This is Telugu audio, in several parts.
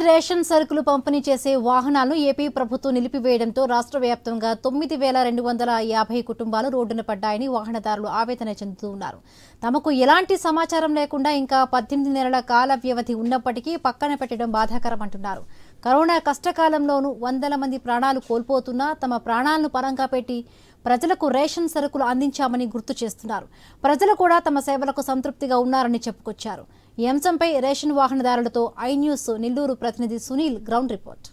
రేషన్ సరుకులు పంపిణీ చేసే వాహనాలను ఏపీ ప్రభుత్వం నిలిపివేయడంతో రాష్ట్ర వ్యాప్తంగా 9250 కుటుంబాలు రోడ్డున పడ్డాయని వాహనదారులు ఆవేదన చెందుతూ ఉన్నారు. తమకు ఎలాంటి సమాచారం లేకుండా ఇంకా 18 నెలల కాల వ్యవధి ఉన్నప్పటికీ పక్కన పెట్టడం బాధాకరమంటున్నారు. కరోనా కష్టకాలంలోనూ వందల మంది ప్రాణాలు కోల్పోతున్నా తమ ప్రాణాలను పరంగా పెట్టి ప్రజలకు రేషన్ సరుకులు అందించామని గుర్తు చేస్తున్నారు. ప్రజలు కూడా తమ సేవలకు సంతృప్తిగా ఉన్నారని చెప్పుకొచ్చారు. ఈ అంశంపై రేషన్ వాహనదారులతో ఐ న్యూస్ నెల్లూరు ప్రతినిధి సునీల్ గ్రౌండ్ రిపోర్ట్.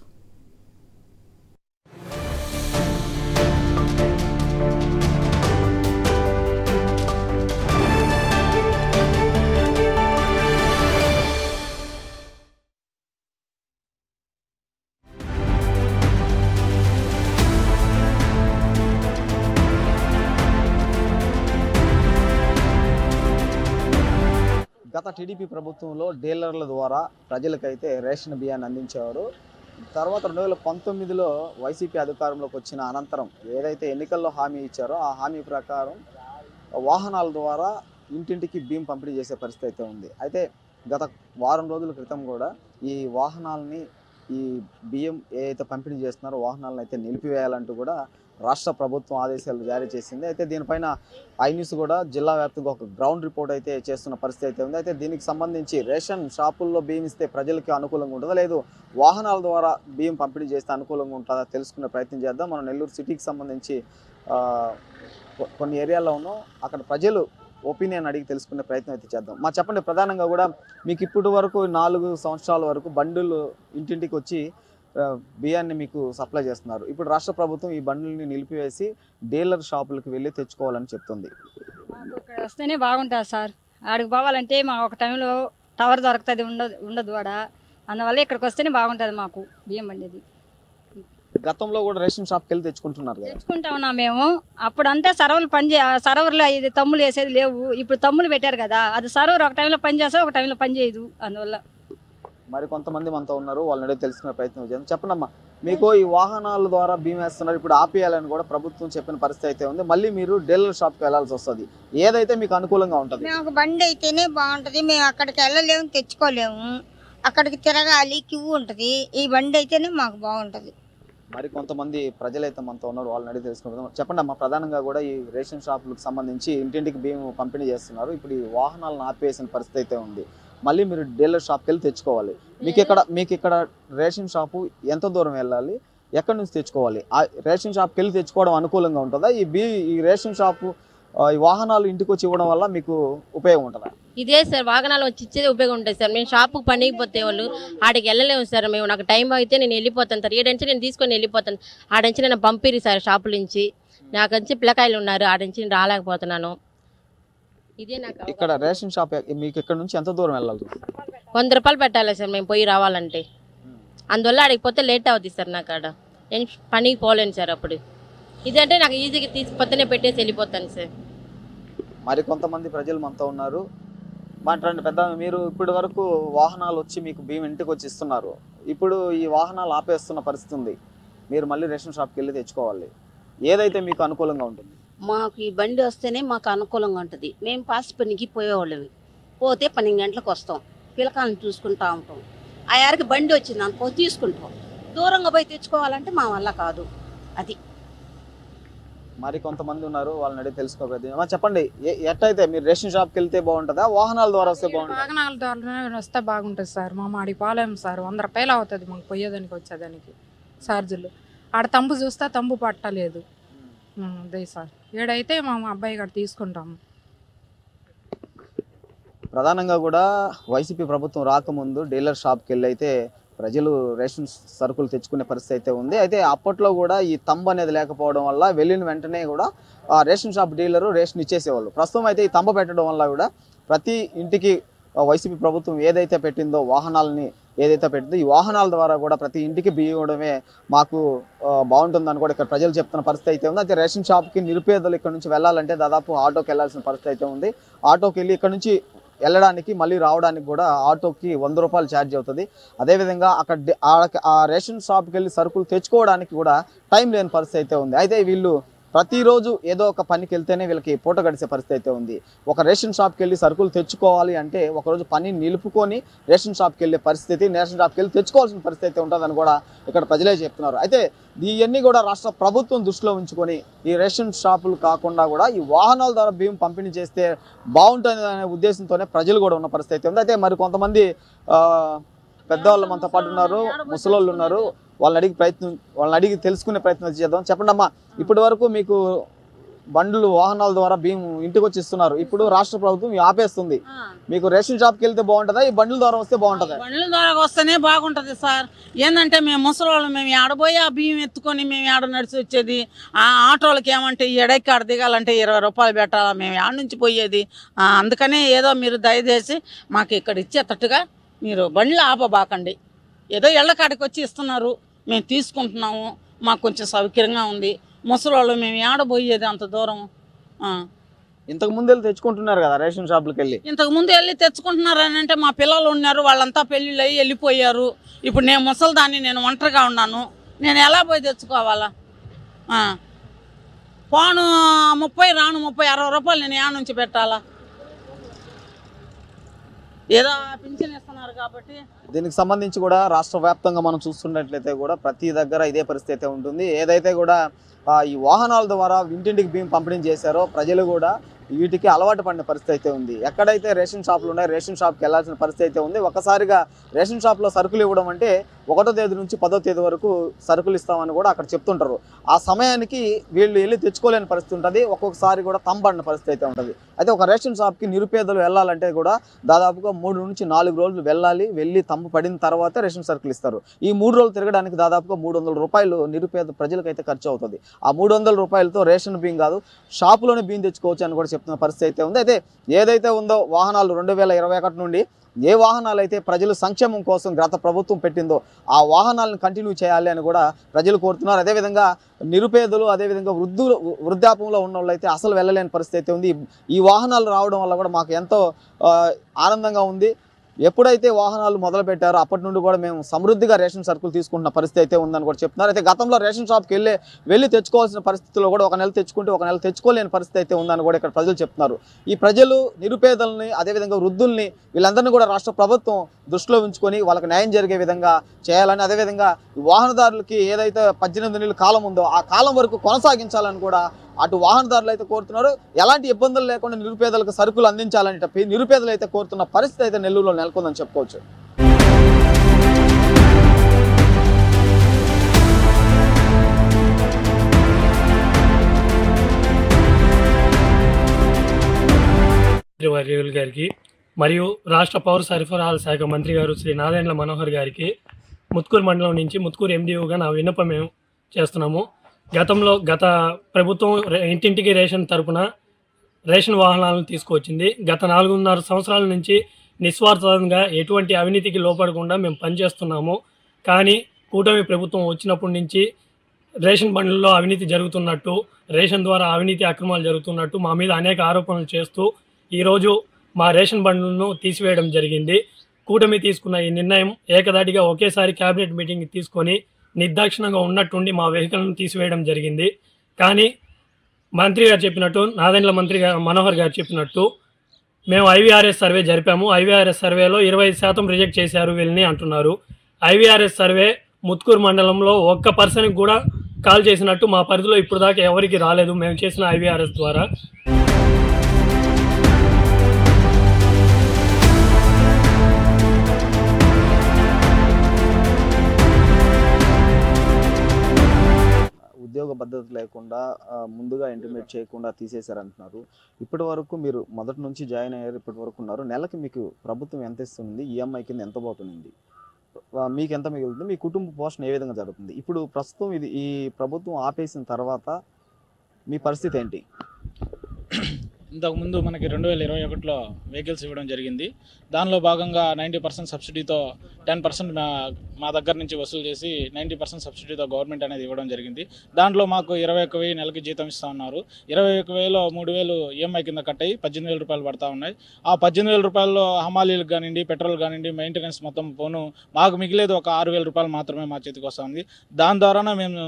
గత టీడీపీ ప్రభుత్వంలో డీలర్ల ద్వారా ప్రజలకైతే రేషన్ బియ్యాన్ని అందించేవారు. తర్వాత 2019లో వైసీపీ అధికారంలోకి వచ్చిన అనంతరం ఏదైతే ఎన్నికల్లో హామీ ఇచ్చారో ఆ హామీ ప్రకారం వాహనాల ద్వారా ఇంటింటికి బియ్యం పంపిణీ చేసే పరిస్థితి అయితే ఉంది. అయితే గత వారం రోజుల క్రితం కూడా ఈ వాహనాలని ఈ బియ్యం ఏదైతే పంపిణీ చేస్తున్నారో వాహనాలను అయితే నిలిపివేయాలంటూ కూడా రాష్ట్ర ప్రభుత్వం ఆదేశాలు జారీ చేసింది. అయితే దీనిపైన ఐ న్యూస్ కూడా జిల్లా వ్యాప్తంగా ఒక గ్రౌండ్ రిపోర్ట్ అయితే చేస్తున్న పరిస్థితి అయితే ఉంది. అయితే దీనికి సంబంధించి రేషన్ షాపుల్లో బియ్యం ఇస్తే ప్రజలకి అనుకూలంగా ఉంటుందా, లేదు వాహనాల ద్వారా బియ్యం పంపిణీ చేస్తే అనుకూలంగా ఉంటుందా తెలుసుకునే ప్రయత్నం చేద్దాం. మనం నెల్లూరు సిటీకి సంబంధించి కొన్ని ఏరియాల్లో ఉన్నాం, అక్కడ ప్రజలు ఒపీనియన్ అడిగి తెలుసుకునే ప్రయత్నం అయితే చేద్దాం. మా చెప్పండి, ప్రధానంగా కూడా మీకు ఇప్పటి వరకు 4 సంవత్సరాల వరకు బండులు ఇంటింటికి వచ్చి బియ్యాన్ని మీకు సప్లై చేస్తున్నారు. ఇప్పుడు రాష్ట్ర ప్రభుత్వం ఈ బండ్లని నిలిపివేసి డీలర్ షాపులకు వెళ్ళి తెచ్చుకోవాలని చెప్తుంది. ఇక్కడ వస్తేనే బాగుంటుంది సార్. ఆడికి పోవాలంటే మా ఒక టైంలో టవర్ దొరుకుతుంది ఉండదు వాడ, అందువల్ల ఇక్కడికి వస్తేనే బాగుంటుంది మాకు బియ్యం బండిది. గతంలో కూడా రేషన్ షాప్కి వెళ్ళి తెచ్చుకుంటున్నారు కదా? తెచ్చుకుంటా ఉన్నాం మేము. అప్పుడు అంతే సర్వర్లు సర్వర్లు ఇది తమ్ములు వేసేది లేవు. ఇప్పుడు తమ్ములు పెట్టారు కదా, అది సర్వర్ ఒక టైంలో పని చేస్తే ఒక టైంలో పని చేయదు. అందువల్ల మరి కొంతమంది మనతో ఉన్నారు, వాళ్ళని అడిగి తెలుసుకునే ప్రయత్నం చేద్దాం. చెప్పండమ్మా, మీకు ఈ వాహనాల ద్వారా బియ్యం వేస్తున్నారు, ఇప్పుడు ఆపేయాలని కూడా ప్రభుత్వం చెప్పిన పరిస్థితి అయితే ఉంది. మళ్ళీ మీరు డీలర్ షాప్కి వెళ్ళాల్సి వస్తుంది. ఏదైతే మీకు అనుకూలంగా ఉంటుంది? మేము బండి అయితేనే బాగుంటుంది. మేము అక్కడికి వెళ్ళలేము, తెచ్చుకోలేము, అక్కడికి తిరగాలి, క్యూ ఉంటుంది. ఈ బండి అయితేనే మాకు బాగుంటుంది. మరి కొంతమంది ప్రజలైతే మనతో ఉన్నారు, వాళ్ళని అడిగి తెలుసుకుంటాం. చెప్పండి అమ్మా, ప్రధానంగా కూడా ఈ రేషన్ షాపులకు సంబంధించి ఇంటింటికి బియ్యం పంపిణీ చేస్తున్నారు. ఇప్పుడు ఈ వాహనాలను ఆపేసిన పరిస్థితి అయితే ఉంది. మళ్ళీ మీరు డీలర్ షాప్కి వెళ్ళి తెచ్చుకోవాలి. మీకు ఇక్కడ రేషన్ షాపు ఎంత దూరం వెళ్ళాలి, ఎక్కడి నుంచి తెచ్చుకోవాలి? ఆ రేషన్ షాప్కి వెళ్ళి తెచ్చుకోవడం అనుకూలంగా ఉంటుందా? ఈ రేషన్ షాపు ఈ వాహనాలు ఇంటికి వచ్చి ఇవ్వడం వల్ల మీకు ఉపయోగం ఉంటుందా? ఇదే సార్, వాహనాలు వచ్చి ఇచ్చేది ఉపయోగం ఉంటుంది సార్. మేము షాపుకి పనికి పోతే వాళ్ళు ఆడికి వెళ్ళలేము సార్. మేము నాకు టైం అయితే నేను వెళ్ళిపోతాను సార్. ఏడంచి నేను తీసుకొని వెళ్ళిపోతాను. ఆడంచి నేను పంపిరి సార్ షాపుల నుంచి. నాకు వచ్చి పిల్లకాయలు ఉన్నారు, ఆడించి నేను రాలేకపోతున్నాను. ఇదే నాకు ఇక్కడ రేషన్ షాప్ మీకు ఇక్కడ నుంచి ఎంత దూరం వెళ్ళాలి? 100 రూపాయలు పెట్టాలి సార్ మేము పోయి రావాలంటే. అందువల్ల ఆడికి పోతే లేట్ అవుతుంది సార్. నాకు ఆడ నేను పనికి పోలేను సార్. అప్పుడు ఇదంటే నాకు ఈజీగా తీసుకుపోతేనే పెట్టేసి వెళ్ళిపోతాను సార్. మరి కొంతమంది ప్రజలు మనతో ఉన్నారు, మాట్లాడండి. పెద్ద, మీరు ఇప్పటి వరకు వాహనాలు వచ్చి మీకు బియ్యం ఇంటికి వచ్చి ఇస్తున్నారు, ఇప్పుడు ఈ వాహనాలు ఆపేస్తున్న పరిస్థితి ఉంది, మీరు మళ్ళీ రేషన్ షాప్కి వెళ్ళి తెచ్చుకోవాలి. ఏదైతే మీకు అనుకూలంగా ఉంటుంది? మాకు ఈ బండి వస్తేనే మాకు అనుకూలంగా ఉంటుంది. మేము పాసి పనికి పోయేవాళ్ళవి, పోతే 12 గంటలకు వస్తాం, పిల్లకాయలను చూసుకుంటా ఉంటాం. ఆ యారికి బండి వచ్చింది అనుకో తీసుకుంటాం. దూరంగా పోయి తెచ్చుకోవాలంటే మా వల్ల కాదు. అది మరి కొంతమంది ఉన్నారు, వాళ్ళని అడిగి తెలుసుకోవాలి. చెప్పండి, ఎట్టయితే మీరు రేషన్ షాప్కి వెళ్తే బాగుంటుందా, వాహనాల ద్వారా వస్తే బాగుంటుంది? వాహనాల ద్వారా వస్తే బాగుంటుంది సార్. మా ఆడికి పోలేము సార్. 100 రూపాయలు అవుతుంది మాకు పోయేదానికి వచ్చేదానికి ఛార్జీలు. ఆడ తంబు చూస్తే తంబు పట్టలేదు. అదే సార్, ఏడైతే మా అబ్బాయి గారు తీసుకుంటాము. ప్రధానంగా కూడా వైసీపీ ప్రభుత్వం రాకముందు డీలర్ షాప్కి వెళ్ళి అయితే ప్రజలు రేషన్ సరుకులు తెచ్చుకునే పరిస్థితి అయితే ఉంది. అయితే అప్పట్లో కూడా ఈ తంబ అనేది లేకపోవడం వల్ల వెళ్ళిన వెంటనే కూడా ఆ రేషన్ షాప్ డీలరు రేషన్ ఇచ్చేసేవాళ్ళు. ప్రస్తుతం అయితే ఈ తంబ పెట్టడం వల్ల కూడా ప్రతి ఇంటికి వైసీపీ ప్రభుత్వం ఏదైతే పెట్టిందో, వాహనాలని ఏదైతే పెట్టిందో, ఈ వాహనాల ద్వారా కూడా ప్రతి ఇంటికి బియ్యం ఇవ్వడమే మాకు బాగుంటుందని కూడా ఇక్కడ ప్రజలు చెప్తున్న పరిస్థితి అయితే ఉంది. అయితే రేషన్ షాప్కి నిరుపేదలు ఇక్కడ నుంచి వెళ్ళాలంటే దాదాపు ఆటోకి వెళ్ళాల్సిన పరిస్థితి అయితే ఉంది. ఆటోకి వెళ్ళి ఇక్కడ నుంచి వెళ్ళడానికి మళ్ళీ రావడానికి కూడా ఆటోకి 100 రూపాయలు ఛార్జ్ అవుతుంది. అదేవిధంగా అక్కడ ఆ రేషన్ షాప్కి వెళ్ళి సరుకులు తెచ్చుకోవడానికి కూడా టైం లేని పరిస్థితి అయితే ఉంది. అయితే వీళ్ళు ప్రతిరోజు ఏదో ఒక పనికి వెళ్తేనే వీళ్ళకి పూట గడిచే పరిస్థితి అయితే ఉంది. ఒక రేషన్ షాప్కి వెళ్ళి సరుకులు తెచ్చుకోవాలి అంటే ఒకరోజు పని నిలుపుకొని రేషన్ షాప్కి వెళ్ళే పరిస్థితి, రేషన్ షాప్కి వెళ్ళి తెచ్చుకోవాల్సిన పరిస్థితి అయితే ఉంటుందని కూడా ఇక్కడ ప్రజలే చెప్తున్నారు. అయితే ఇవన్నీ కూడా రాష్ట్ర ప్రభుత్వం దృష్టిలో ఉంచుకొని ఈ రేషన్ షాపులు కాకుండా కూడా ఈ వాహనాల ద్వారా బియ్యం పంపిణీ చేస్తే బాగుంటుంది అనే ఉద్దేశంతోనే ప్రజలు కూడా ఉన్న పరిస్థితి అయితే ఉంది. అయితే మరి కొంతమంది పెద్దవాళ్ళు మనతో పాటు ఉన్నారు, ముసలోళ్ళు ఉన్నారు. వాళ్ళని అడిగి తెలుసుకునే ప్రయత్నం చేద్దాం. చెప్పండి అమ్మా, ఇప్పటి వరకు మీకు బండ్లు వాహనాల ద్వారా బియ్యం ఇంటికి వచ్చి ఇస్తున్నారు, ఇప్పుడు రాష్ట్ర ప్రభుత్వం ఆపేస్తుంది. మీకు రేషన్ షాప్కి వెళ్తే బాగుంటుందా, ఈ బండ్ల ద్వారా వస్తే బాగుంటుందా? బండ్ల ద్వారా వస్తేనే బాగుంటుంది సార్. ఏంటంటే మేము ముసలి మేము ఆడబోయి ఆ బియ్యం ఎత్తుకొని మేము ఆడ నడిచి వచ్చేది. ఆ ఆటోలకి ఏమంటే ఎడైకి ఆడ దిగాలంటే 20 రూపాయలు పెట్టాలా, మేము ఆడ నుంచి పోయేది. అందుకనే ఏదో మీరు దయచేసి మాకు ఇక్కడ ఇచ్చేటట్టుగా మీరు బండ్లు ఆపబాకండి. ఏదో ఇళ్ళకాడికి వచ్చి ఇస్తున్నారు, మేము తీసుకుంటున్నాము, మాకు కొంచెం సౌకర్యంగా ఉంది. ముసలి మేము ఆడబోయేది అంత దూరం. ఇంతకు ముందు వెళ్ళి తెచ్చుకుంటున్నారు కదా రేషన్ షాపులకు వెళ్ళి? ఇంతకు ముందు వెళ్ళి తెచ్చుకుంటున్నారు అని అంటే మా పిల్లలు ఉన్నారు, వాళ్ళంతా పెళ్ళిళ్ళు అయ్యి వెళ్ళిపోయారు. ఇప్పుడు నేను ముసలిదాన్ని, నేను ఒంటరిగా ఉన్నాను, నేను ఎలా పోయి తెచ్చుకోవాలా? పోను 30 రాను 30 60 రూపాయలు నేను యా నుంచి పెట్టాలా? ఏదో పింఛన్ ఇస్తున్నారు కాబట్టి. దీనికి సంబంధించి కూడా రాష్ట్ర వ్యాప్తంగా మనం చూస్తున్నట్లయితే కూడా ప్రతి దగ్గర ఇదే పరిస్థితి ఉంటుంది. ఏదైతే కూడా ఈ వాహనాల ద్వారా ఇంటింటికి బియ్యం పంపిణీ చేశారో ప్రజలు కూడా వీటికి అలవాటు పడిన పరిస్థితి అయితే ఉంది. ఎక్కడైతే రేషన్ షాపులు ఉన్నాయో రేషన్ షాప్కి వెళ్ళాల్సిన పరిస్థితి అయితే ఉంది. ఒకసారిగా రేషన్ షాప్లో సరుకులు ఇవ్వడం అంటే 1వ తేదీ నుంచి 10వ తేదీ వరకు సరుకులు ఇస్తామని కూడా అక్కడ చెప్తుంటారు. ఆ సమయానికి వీళ్ళు వెళ్ళి తెచ్చుకోలేని పరిస్థితి ఉంటుంది, ఒక్కొక్కసారి కూడా తంబడిన పరిస్థితి అయితే ఉంటుంది. అయితే ఒక రేషన్ షాప్కి నిరుపేదలు వెళ్ళాలంటే కూడా దాదాపుగా 3 నుంచి 4 రోజులు వెళ్ళి తంబు పడిన తర్వాత రేషన్ సరుకులు ఇస్తారు. ఈ 3 రోజులు తిరగడానికి దాదాపుగా 300 రూపాయలు నిరుపేద ప్రజలకైతే ఖర్చు అవుతుంది. ఆ 300 రూపాయలతో రేషన్ బియ్యం కాదు, షాపులోనే బియ్యం తెచ్చుకోవచ్చు అని కూడా చెప్తున్న పరిస్థితి అయితే ఉంది. అయితే ఏదైతే ఉందో వాహనాలు 2021 నుండి ఏ వాహనాలు అయితే ప్రజలు సంక్షేమం కోసం గత ప్రభుత్వం పెట్టిందో ఆ వాహనాలను కంటిన్యూ చేయాలి అని కూడా ప్రజలు కోరుతున్నారు. అదేవిధంగా నిరుపేదలు, అదేవిధంగా వృద్ధాపంలో ఉన్న వాళ్ళు అయితే అసలు వెళ్ళలేని పరిస్థితి అయితే ఉంది. ఈ వాహనాలు రావడం వల్ల కూడా మాకు ఎంతో ఆనందంగా ఉంది. ఎప్పుడైతే వాహనాలు మొదలు పెట్టారో అప్పటి నుండి కూడా మేము సమృద్ధిగా రేషన్ సరుకులు తీసుకుంటున్న పరిస్థితి అయితే ఉందని కూడా చెప్తున్నారు. అయితే గతంలో రేషన్ షాప్కి వెళ్ళి తెచ్చుకోవాల్సిన పరిస్థితుల్లో కూడా 1 నెల తెచ్చుకుంటే 1 నెల తెచ్చుకోలేని పరిస్థితి అయితే ఉందని కూడా ఇక్కడ ప్రజలు చెప్తున్నారు. ఈ ప్రజలు నిరుపేదల్ని, అదేవిధంగా వృద్ధుల్ని, వీళ్ళందరినీ కూడా రాష్ట్ర ప్రభుత్వం దృష్టిలో ఉంచుకొని వాళ్ళకి న్యాయం జరిగే విధంగా చేయాలని, అదేవిధంగా వాహనదారులకి ఏదైతే 18 నెలల కాలం ఉందో ఆ కాలం వరకు కొనసాగించాలని కూడా అటు వాహనదారులు అయితే కోరుతున్నారు. ఎలాంటి ఇబ్బందులు లేకుండా నిరుపేదలకు సరుకులు అందించాలని నిరుపేదలు అయితే కోరుతున్న పరిస్థితి అయితే నెల్లూరులో నెలకొందని చెప్పుకోవచ్చు. వర్యులు గారికి మరియు రాష్ట్ర పౌర సరఫరాల శాఖ మంత్రి గారు శ్రీ నాదెండ్ల మనోహర్ గారికి ముత్కూరు మండలం నుంచి ముత్కూరు ఎండిఓగా నా విన్నపం మేము చేస్తున్నాము. గత ప్రభుత్వం ఇంటింటికి రేషన్ తరపున రేషన్ వాహనాలను తీసుకువచ్చింది. గత 4.5 సంవత్సరాల నుంచి నిస్వార్థంగా ఎటువంటి అవినీతికి లోపడకుండా మేము పనిచేస్తున్నాము. కానీ కూటమి ప్రభుత్వం వచ్చినప్పటి నుంచి రేషన్ బండ్లలో అవినీతి జరుగుతున్నట్టు, రేషన్ ద్వారా అవినీతి అక్రమాలు జరుగుతున్నట్టు మా మీద అనేక ఆరోపణలు చేస్తూ ఈరోజు మా రేషన్ బండ్లను తీసివేయడం జరిగింది. కూటమి తీసుకున్న ఈ నిర్ణయం ఏకదాటిగా ఒకేసారి క్యాబినెట్ మీటింగ్ తీసుకొని నిర్దాక్షిణంగా ఉన్నట్టుండి మా వెహికల్ను తీసివేయడం జరిగింది. కానీ మంత్రి గారు చెప్పినట్టు, నాదెండ్ల మంత్రి మనోహర్ గారు చెప్పినట్టు మేము ఐవీఆర్ఎస్ సర్వే జరిపాము. ఐవీఆర్ఎస్ సర్వేలో 25% రిజెక్ట్ చేశారు వీళ్ళని అంటున్నారు. ఐవీఆర్ఎస్ సర్వే ముత్కూరు మండలంలో ఒక్క పర్సన్కి కూడా కాల్ చేసినట్టు మా పరిధిలో ఇప్పుడు దాకా ఎవరికి రాలేదు మేము చేసిన ఐవీఆర్ఎస్ ద్వారా. ఉద్యోగ భద్రత లేకుండా ముందుగా ఇంటిమేట్ చేయకుండా తీసేశారంటున్నారు. ఇప్పటి వరకు మీరు మొదటి నుంచి జాయిన్ అయ్యారు, ఇప్పటి వరకు ఉన్నారు. నెలకి మీకు ప్రభుత్వం ఎంత ఇస్తుంది, ఈఎంఐ కింద ఎంత పోతుంది, మీకు ఎంత మిగులుతుంది, మీ కుటుంబ పోషణ ఏ విధంగా జరుగుతుంది? ఇప్పుడు ప్రస్తుతం ఈ ప్రభుత్వం ఆపేసిన తర్వాత మీ పరిస్థితి ఏంటి? ఇంతకుముందు మనకి 2021లో వెహికల్స్ ఇవ్వడం జరిగింది. దానిలో భాగంగా 90% సబ్సిడీతో 10% మా దగ్గర నుంచి వసూలు చేసి 90% సబ్సిడీతో గవర్నమెంట్ అనేది ఇవ్వడం జరిగింది. దాంట్లో మాకు 21,000 నెలకి జీతం ఇస్తూ ఉన్నారు. 21,000లో 3,000 ఈఎంఐ కింద కట్ అయ్యి 18,000 రూపాయలు పడతా ఉన్నాయి. ఆ 18,000 రూపాయల్లో హమాలీలకు కానివ్వండి, పెట్రోల్ కానివ్వండి, మెయింటెనెన్స్ మొత్తం పోను మాకు మిగిలేదు ఒక 6,000 రూపాయలు మాత్రమే మా చేతికి వస్తుంది. దాని ద్వారానే మేము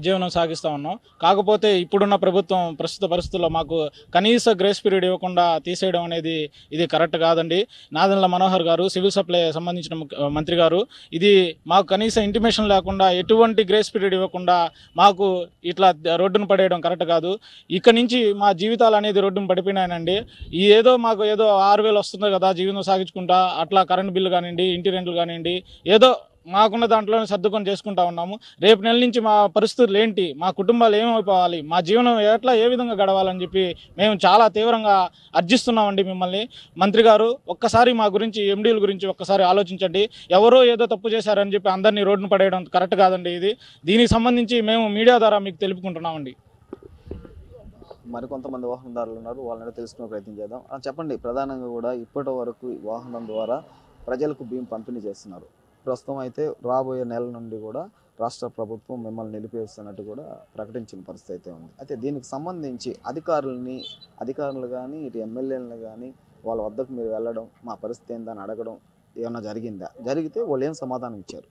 జీవనం సాగిస్తూ ఉన్నాం. కాకపోతే ఇప్పుడున్న ప్రభుత్వం ప్రస్తుత పరిస్థితుల్లో మాకు కనీస గ్రేస్ పీరియడ్ ఇవ్వకుండా తీసేయడం అనేది ఇది కరెక్ట్ కాదండి. నాదెండ్ల మనోహర్ గారు, సివిల్ సప్లై సంబంధించిన మంత్రి గారు, ఇది మాకు కనీస ఇంటిమేషన్ లేకుండా ఎటువంటి గ్రేస్ పీరియడ్ ఇవ్వకుండా మాకు ఇట్లా రోడ్డును పడేయడం కరెక్ట్ కాదు. ఇక్కడి నుంచి మా జీవితాలు అనేది రోడ్డును పడిపోయినాయనండి. ఏదో మాకు ఏదో 6,000 వస్తుంది కదా జీవితం సాగించుకుంటా, అట్లా కరెంట్ బిల్లు కానివ్వండి, ఇంటి రెంట్లు కానివ్వండి, ఏదో మాకున్న దాంట్లోనే సర్దుకొని చేసుకుంటా ఉన్నాము. రేపు నెల నుంచి మా పరిస్థితులు ఏంటి, మా కుటుంబాలు ఏమైపోవాలి, మా జీవనం ఏ విధంగా గడవాలని చెప్పి మేము చాలా తీవ్రంగా అర్జిస్తున్నామండి మిమ్మల్ని. మంత్రి గారు, ఒక్కసారి మా గురించి, ఎండీల గురించి ఒక్కసారి ఆలోచించండి. ఎవరో ఏదో తప్పు చేశారని చెప్పి అందరినీ రోడ్డును పడేయడం కరెక్ట్ కాదండి. దీనికి సంబంధించి మేము మీడియా ద్వారా మీకు తెలుపుకుంటున్నామండి. మరికొంతమంది వాహనదారులు ఉన్నారు, వాళ్ళని తెలుసుకునే ప్రయత్నం చేద్దాం. చెప్పండి, ప్రధానంగా కూడా ఇప్పటి వరకు వాహనం ద్వారా ప్రజలకు బియ్యం పంపిణీ చేస్తున్నారు. ప్రస్తుతం అయితే రాబోయే నెల నుండి కూడా రాష్ట్ర ప్రభుత్వం మిమ్మల్ని నిలిపివేస్తున్నట్టు కూడా ప్రకటించిన పరిస్థితి అయితే ఉంది. అయితే దీనికి సంబంధించి అధికారులు కానీ ఇటు ఎమ్మెల్యేలను కానీ వాళ్ళ వద్దకు మీరు వెళ్ళడం, మా పరిస్థితి ఏందని అడగడం ఏమన్నా జరిగిందా? జరిగితే వాళ్ళు ఏం సమాధానం ఇచ్చారు?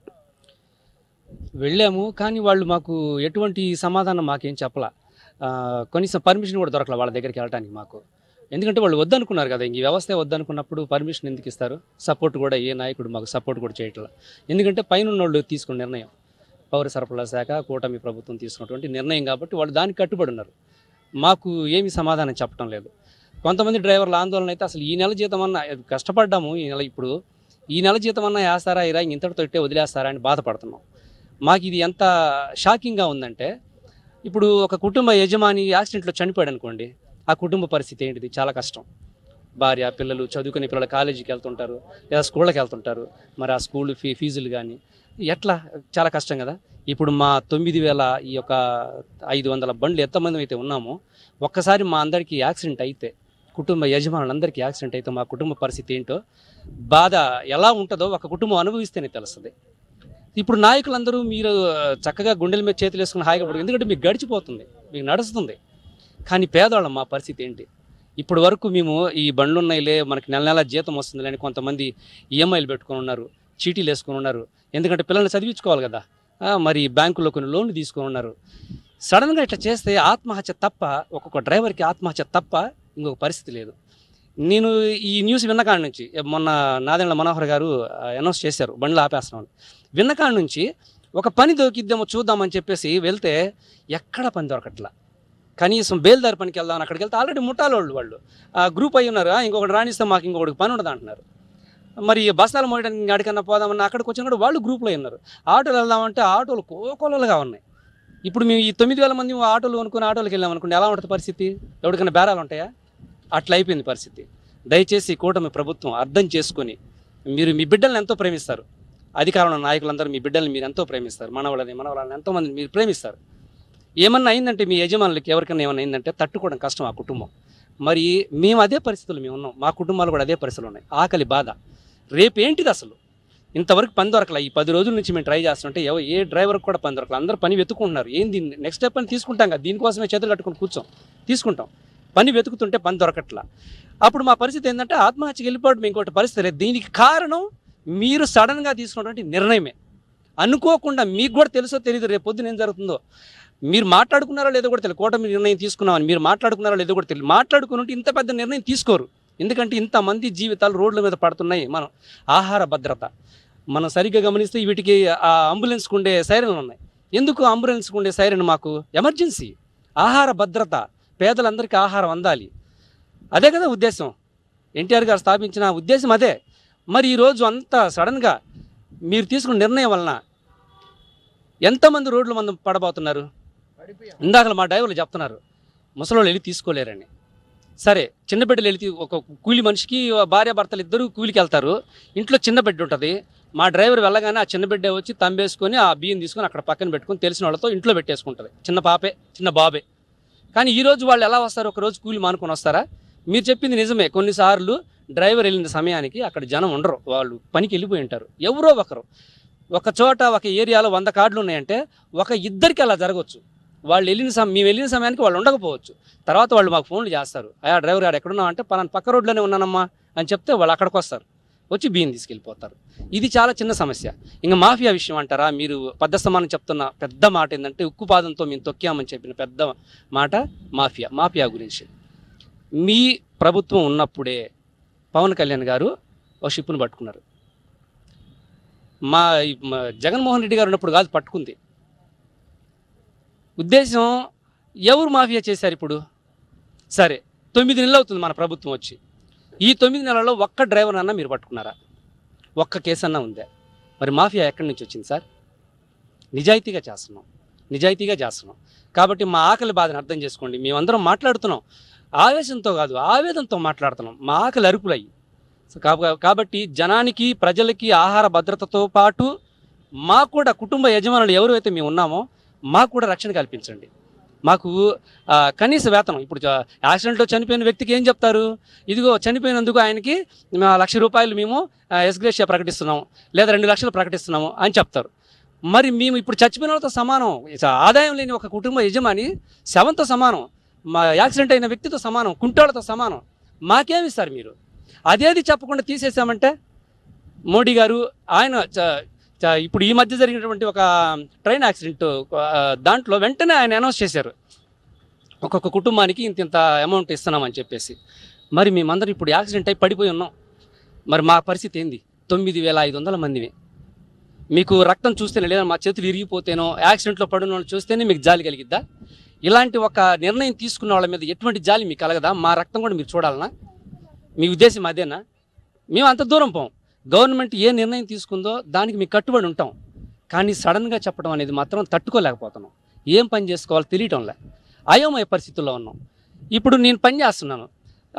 వెళ్ళాము, కానీ వాళ్ళు మాకు ఎటువంటి సమాధానం మాకేం చెప్పలా. కనీసం పర్మిషన్ కూడా దొరకలే వాళ్ళ దగ్గరికి వెళ్ళడానికి మాకు. ఎందుకంటే వాళ్ళు వద్దనుకున్నారు కదా, ఈ వ్యవస్థ వద్దనుకున్నప్పుడు పర్మిషన్ ఎందుకు ఇస్తారు? సపోర్ట్ కూడా ఏ నాయకుడు మాకు సపోర్ట్ కూడా చేయట్లా. ఎందుకంటే పైన వాళ్ళు తీసుకున్న నిర్ణయం, పౌర సరఫరాల శాఖ, కూటమి ప్రభుత్వం తీసుకున్నటువంటి నిర్ణయం కాబట్టి వాళ్ళు దానికి కట్టుబడి ఉన్నారు. మాకు ఏమి సమాధానం చెప్పడం లేదు. కొంతమంది డ్రైవర్ల ఆందోళన అయితే అసలు ఈ నెల జీతం అన్నా కష్టపడ్డాము, ఈ నెల జీతం అన్నా వేస్తారా, ఇలా ఇంతటితో ఇట్టే వదిలేస్తారా అని బాధపడుతున్నాం. మాకు ఇది ఎంత షాకింగ్గా ఉందంటే, ఇప్పుడు ఒక కుటుంబ యజమాని యాక్సిడెంట్లో చనిపోయాడు అనుకోండి, ఆ కుటుంబ పరిస్థితి ఏంటిది? చాలా కష్టం. భార్య, పిల్లలు, చదువుకునే పిల్లలు కాలేజీకి వెళ్తుంటారు, లేదా స్కూళ్ళకి వెళ్తుంటారు. మరి ఆ స్కూల్ ఫీజులు కానీ ఎట్లా, చాలా కష్టం కదా. ఇప్పుడు మా 9,000 ఈ యొక్క 500 బండ్లు ఎంతమంది అయితే ఉన్నామో, ఒక్కసారి మా అందరికీ యాక్సిడెంట్ అయితే, కుటుంబ యజమానులందరికీ యాక్సిడెంట్ అయితే మా కుటుంబ పరిస్థితి ఏంటో, బాధ ఎలా ఉంటుందో ఒక కుటుంబం అనుభవిస్తేనే తెలుస్తుంది. ఇప్పుడు నాయకులందరూ మీరు చక్కగా గుండెల మీద చేతులు వేసుకుని హాయిగా పడుతుంది, ఎందుకంటే మీకు గడిచిపోతుంది, మీకు నడుస్తుంది. కానీ పేదవాళ్ళం మా పరిస్థితి ఏంటి? ఇప్పటి వరకు మేము ఈ బండ్లు ఉన్నాయిలే, మనకి నెల నెల జీతం వస్తుంది అని కొంతమంది ఈఎంఐలు పెట్టుకొని ఉన్నారు, చీటీలు వేసుకొని ఉన్నారు. ఎందుకంటే పిల్లల్ని చదివించుకోవాలి కదా. మరి బ్యాంకులో కొన్ని లోన్లు తీసుకొని ఉన్నారు. సడన్గా ఇట్లా చేస్తే ఆత్మహత్య తప్ప, ఒక్కొక్క డ్రైవర్కి ఆత్మహత్య తప్ప ఇంకొక పరిస్థితి లేదు. నేను ఈ న్యూస్ విన్నకాడ నుంచి, మొన్న నాదెండ్ల మనోహర్ గారు అనౌన్స్ చేశారు బండ్లు ఆపేస్తున్నామని, విన్నకాడ నుంచి ఒక పని దొరికిద్దామో చూద్దామని చెప్పేసి వెళ్తే ఎక్కడ పని దొరకట్లా. కనీసం బేల్దారి పనికి వెళ్దామని అక్కడికి వెళ్తే ఆల్రెడీ ముఠాలోళ్ళు వాళ్ళు గ్రూప్ అయి ఉన్నారు. ఇంకొకటి రాణిస్తే మాకు ఇంకొకటి పని ఉండదు అంటున్నారు. మరి బస్తాలు మోయడానికి అడికన్నా పోదామన్నా అక్కడికి వచ్చిన కూడా వాళ్ళు గ్రూప్లో ఉన్నారు. ఆటోలు వెళ్దామంటే ఆటోలు కోకొల్లలుగా ఉన్నాయి. ఇప్పుడు మేము ఈ 9,000 మంది ఆటోలు కొనుక్కుని ఆటోలకు వెళ్ళామనుకోండి, ఎలా ఉంటుంది పరిస్థితి? ఎవరికైనా బేరాలు ఉంటాయా? అట్లా అయిపోయింది పరిస్థితి. దయచేసి కూటమి ప్రభుత్వం అర్థం చేసుకొని, మీరు మీ బిడ్డలను ఎంతో ప్రేమిస్తారు, అధికారంలో నాయకులందరూ మీ బిడ్డల్ని మీరు ఎంతో ప్రేమిస్తారు, మనవాళ్ళని ఎంతోమందిని మీరు ప్రేమిస్తారు. ఏమన్నా అయిందంటే మీ యజమానులకి ఎవరికైనా ఏమన్నా అయిందంటే తట్టుకోవడం కష్టం ఆ కుటుంబం. మరి మేము అదే పరిస్థితులు మేము ఉన్నాం, మా కుటుంబాలు కూడా అదే పరిస్థితులు ఉన్నాయి. ఆకలి బాధ. రేపు ఏంటిది అసలు? ఇంతవరకు పని దొరకలే. ఈ 10 రోజుల నుంచి మేము ట్రై చేస్తుంటే ఏ డ్రైవర్కి కూడా పని దొరకలేదు. అందరూ పని వెతుకుంటున్నారు. ఏంది నెక్స్ట్ స్టెప్ అని తీసుకుంటాం కదా, దీనికోసమే చేతులు కట్టుకొని తీసుకుంటాం. పని వెతుకుతుంటే పని దొరకట్లా. అప్పుడు మా పరిస్థితి ఏంటంటే ఆత్మహత్యకి వెళ్ళిపోవడం ఇంకోటి పరిస్థితి లేదు. దీనికి కారణం మీరు సడన్గా తీసుకున్నటువంటి నిర్ణయమే. అనుకోకుండా, మీకు కూడా తెలుసో తెలియదు రేపు పొద్దున ఏం జరుగుతుందో. మీరు మాట్లాడుకున్నారో లేదో కూడా తెలియదు. కూటమి నిర్ణయం తీసుకున్నామని మీరు మాట్లాడుకున్నారో లేదో కూడా తెలియదు. మాట్లాడుకుని ఇంత పెద్ద నిర్ణయం తీసుకోరు. ఎందుకంటే ఇంతమంది జీవితాలు రోడ్ల మీద పడుతున్నాయి. మనం ఆహార భద్రత మనం సరిగ్గా గమనిస్తే వీటికి ఆ అంబులెన్స్కి ఉండే సైరన్లు ఉన్నాయి. ఎందుకు అంబులెన్స్కి ఉండే సైరన్? మాకు ఎమర్జెన్సీ, ఆహార భద్రత, పేదలందరికీ ఆహారం అందాలి. అదే కదా ఉద్దేశం. ఎన్టీఆర్ గారు స్థాపించిన ఉద్దేశం అదే. మరి ఈరోజు అంత సడన్గా మీరు తీసుకున్న నిర్ణయం వలన ఎంతమంది రోడ్ల మంది పడబోతున్నారు? ఇందాక మా డ్రైవర్లు చెప్తున్నారు ముసలోళ్ళు వెళ్ళి తీసుకోలేరని. సరే, చిన్న బిడ్డలు వెళ్ళి ఒక కూలి మనిషికి భార్య భర్తలు ఇద్దరు కూలికి వెళ్తారు. ఇంట్లో చిన్న బిడ్డ ఉంటుంది. మా డ్రైవర్ వెళ్ళగానే ఆ చిన్న బిడ్డ వచ్చి తంబేసుకొని ఆ బియ్యం తీసుకొని అక్కడ పక్కన పెట్టుకొని తెలిసిన వాళ్ళతో ఇంట్లో పెట్టేసుకుంటుంది. చిన్న పాపే, చిన్న బాబే. కానీ ఈరోజు వాళ్ళు ఎలా వస్తారు? ఒకరోజు కూలి మానుకొని వస్తారా? మీరు చెప్పింది నిజమే. కొన్నిసార్లు డ్రైవర్ వెళ్ళిన సమయానికి అక్కడ జనం ఉండరు, వాళ్ళు పనికి వెళ్ళిపోయి ఉంటారు. ఎవరో ఒకరు ఒక చోట ఒక ఏరియాలో 100 కార్డులు ఉన్నాయంటే ఒక ఇద్దరికి అలా జరగవచ్చు. వాళ్ళు మేము వెళ్ళిన సమయానికి వాళ్ళు ఉండకపోవచ్చు. తర్వాత వాళ్ళు మాకు ఫోన్లు చేస్తారు, అయ్యా డ్రైవర్ గారు ఎక్కడున్నావు అంటే పలానా పక్క రోడ్లోనే ఉన్నానమ్మా అని చెప్తే వాళ్ళు అక్కడికి వస్తారు. వచ్చి బియ్యం తీసుకెళ్ళిపోతారు. ఇది చాలా చిన్న సమస్య. ఇంకా మాఫియా విషయం అంటారా, మీరు పెద్ద సమానం చెప్తున్న పెద్ద మాట ఏంటంటే ఉక్కుపాదంతో మేము తొక్కామని చెప్పిన పెద్ద మాట మాఫియా గురించి. మీ ప్రభుత్వం ఉన్నప్పుడే పవన్ కళ్యాణ్ గారు ఒక షిప్ను పట్టుకున్నారు. మా జగన్మోహన్ రెడ్డి గారు ఉన్నప్పుడు కాదు పట్టుకుంది. ఉద్దేశం ఎవరు మాఫియా చేశారు ఇప్పుడు? సరే 9 నెలలు అవుతుంది మన ప్రభుత్వం వచ్చి. ఈ 9 నెలల్లో ఒక్క డ్రైవర్ అన్నా మీరు పట్టుకున్నారా? ఒక్క కేసు అన్నా ఉందా? మరి మాఫియా ఎక్కడి నుంచి వచ్చింది సార్? నిజాయితీగా చేస్తున్నాం కాబట్టి మా ఆకలి బాధను అర్థం చేసుకోండి. మేమందరం మాట్లాడుతున్నాం, ఆవేశంతో కాదు ఆవేదనతో మాట్లాడుతున్నాం. మా ఆకలి అరుపులయ్యి. కాబట్టి జనానికి ప్రజలకి ఆహార భద్రతతో పాటు మాకు కూడా కుటుంబ యజమానులు ఎవరైతే మేము ఉన్నామో మాకు కూడా రక్షణ కల్పించండి. మాకు కనీస వేతనం, ఇప్పుడు యాక్సిడెంట్లో చనిపోయిన వ్యక్తికి ఏం చెప్తారు? ఇదిగో చనిపోయినందుకు ఆయనకి 1,00,000 రూపాయలు మేము ఎస్గ్రేషియా ప్రకటిస్తున్నాము, లేదా 2 లక్షలు ప్రకటిస్తున్నాము అని చెప్తారు. మరి మేము ఇప్పుడు చచ్చిపోయిన వాళ్ళతో సమానం. ఆదాయం లేని ఒక కుటుంబ యజమాని శవంతో సమానం, మా యాక్సిడెంట్ అయిన వ్యక్తితో సమానం, కుంటోళ్లతో సమానం. మాకేమిస్తారు మీరు? అదేది చెప్పకుండా తీసేసామంటే మోడీ గారు ఆయన ఇప్పుడు ఈ మధ్య జరిగినటువంటి ఒక ట్రైన్ యాక్సిడెంట్ దాంట్లో వెంటనే ఆయన అనౌన్స్ చేశారు ఒక్కొక్క కుటుంబానికి ఇంత అమౌంట్ ఇస్తున్నామని చెప్పేసి. మరి మేమందరం ఇప్పుడు యాక్సిడెంట్ అయి పడిపోయి ఉన్నాం. మరి మా పరిస్థితి ఏంది? 9,500 మందిని. మీకు రక్తం చూస్తేనే, లేదా మా చేతులు ఇరిగిపోతేనో, యాక్సిడెంట్లో పడిన వాళ్ళు చూస్తేనే మీకు జాలి కలిగిద్దా? ఇలాంటి ఒక నిర్ణయం తీసుకున్న వాళ్ళ మీద ఎటువంటి జాలి మీకు కలగదా? మా రక్తం కూడా మీరు చూడాలనా? మీ ఉద్దేశం అదేనా? మేము అంత దూరం పోం. గవర్నమెంట్ ఏ నిర్ణయం తీసుకుందో దానికి మీకు కట్టుబడి ఉంటాం. కానీ సడన్గా చెప్పడం అనేది మాత్రం తట్టుకోలేకపోతున్నాం. ఏం పని చేసుకోవాలో తెలియటంలే, అయోమయ పరిస్థితుల్లో ఉన్నాం. ఇప్పుడు నేను పని చేస్తున్నాను,